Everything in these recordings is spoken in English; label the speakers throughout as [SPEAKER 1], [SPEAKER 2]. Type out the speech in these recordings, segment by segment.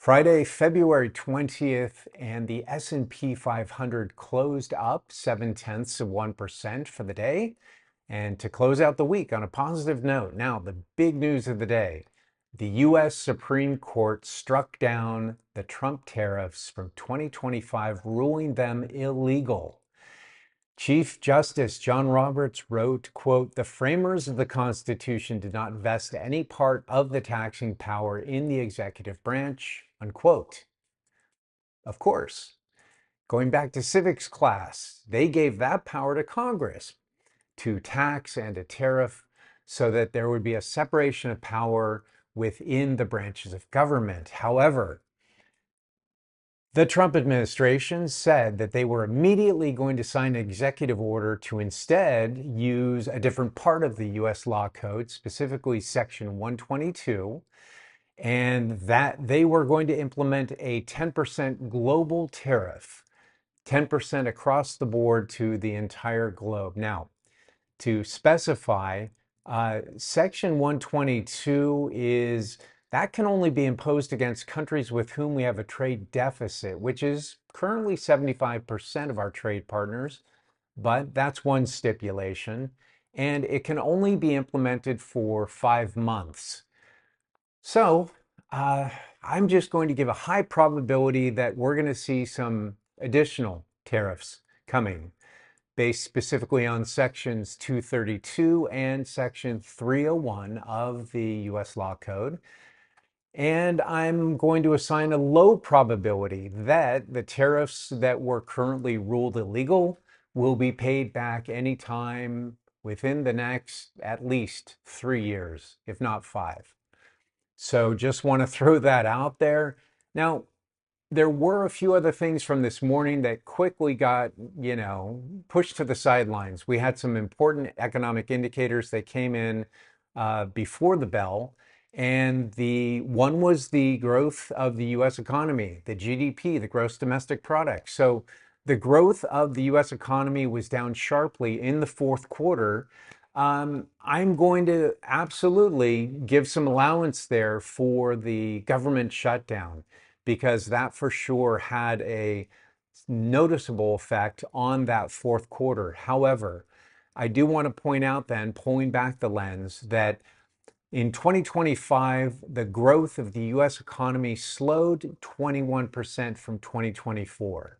[SPEAKER 1] Friday, February 20th, and the S&P 500 closed up 0.7% for the day. And to close out the week on a positive note, now the big news of the day, the U.S. Supreme Court struck down the Trump tariffs from 2025, ruling them illegal. Chief Justice John Roberts wrote, quote, "The framers of the Constitution did not vest any part of the taxing power in the executive branch," unquote. Of course, going back to civics class, they gave that power to Congress to tax and to tariff so that there would be a separation of power within the branches of government. However, the Trump administration said that they were immediately going to sign an executive order to instead use a different part of the US law code, specifically Section 122, and that they were going to implement a 10% global tariff, 10% across the board to the entire globe. Now, to specify, Section 122 is that can only be imposed against countries with whom we have a trade deficit, which is currently 75% of our trade partners, but that's one stipulation. And it can only be implemented for 5 months. So I'm just going to give a high probability that we're going to see some additional tariffs coming, based specifically on sections 232 and section 301 of the US Law Code. And I'm going to assign a low probability that the tariffs that were currently ruled illegal will be paid back anytime within the next at least 3 years, if not 5. So just want to throw that out there. Now, there were a few other things from this morning that quickly got, pushed to the sidelines. We had some important economic indicators that came in before the bell. And the one was the growth of the US economy, the GDP, the gross domestic product. So the growth of the US economy was down sharply in the fourth quarter. I'm going to absolutely give some allowance there for the government shutdown, because that for sure had a noticeable effect on that fourth quarter. However, I do want to point out then, pulling back the lens, that in 2025, the growth of the US economy slowed 21% from 2024.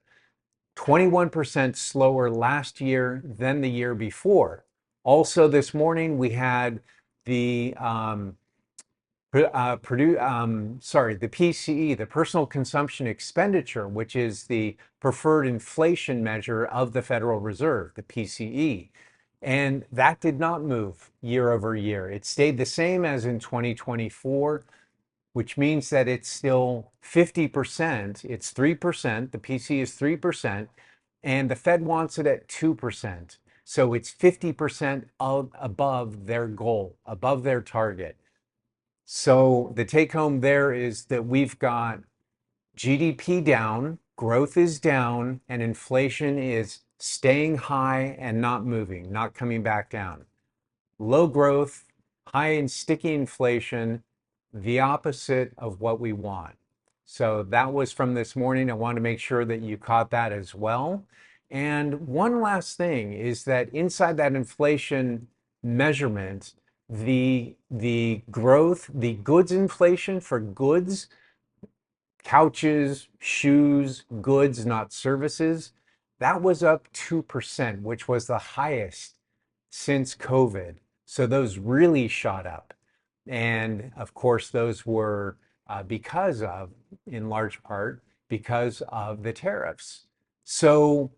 [SPEAKER 1] 21% slower last year than the year before. Also this morning, we had the the PCE, the personal consumption expenditure, which is the preferred inflation measure of the Federal Reserve, the PCE. And that did not move year over year. It stayed the same as in 2024, which means that it's still 50%. It's 3%. The PCE is 3%, and the Fed wants it at 2%. So it's 50% above their goal, above their target. So the take home there is that we've got GDP down, growth is down, and inflation is staying high and not moving, not coming back down. Low growth, high and sticky inflation, the opposite of what we want. So that was from this morning. I want to make sure that you caught that as well. And one last thing is that inside that inflation measurement, the growth, the goods inflation for goods, couches, shoes, goods, not services, that was up 2%, which was the highest since COVID. So those really shot up. And of course, those were because of, in large part, because of the tariffs. So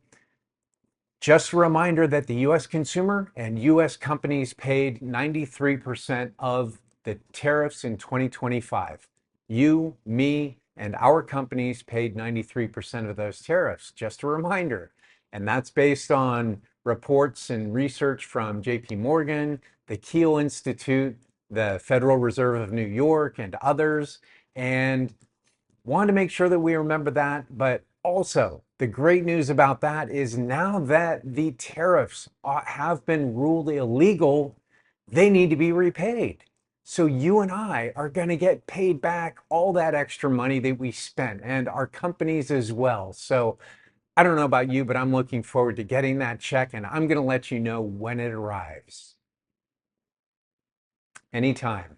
[SPEAKER 1] just a reminder that the US consumer and US companies paid 93% of the tariffs in 2025. You, me, and our companies paid 93% of those tariffs. Just a reminder. And that's based on reports and research from JP Morgan, the Kiel Institute, the Federal Reserve of New York, and others. And wanted to make sure that we remember that. But also, the great news about that is now that the tariffs have been ruled illegal, they need to be repaid. So you and I are going to get paid back all that extra money that we spent, and our companies as well. So I don't know about you, but I'm looking forward to getting that check, and I'm going to let you know when it arrives. Anytime.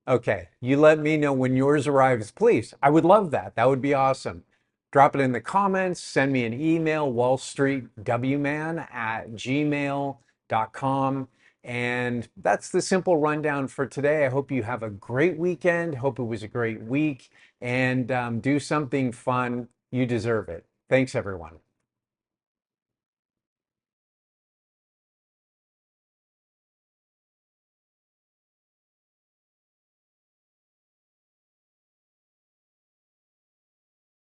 [SPEAKER 1] Okay, you let me know when yours arrives, please. I would love that. That would be awesome. Drop it in the comments, send me an email, wallstreetwman@gmail.com. And that's the simple rundown for today. I hope you have a great weekend. Hope it was a great week, and do something fun. You deserve it. Thanks, everyone.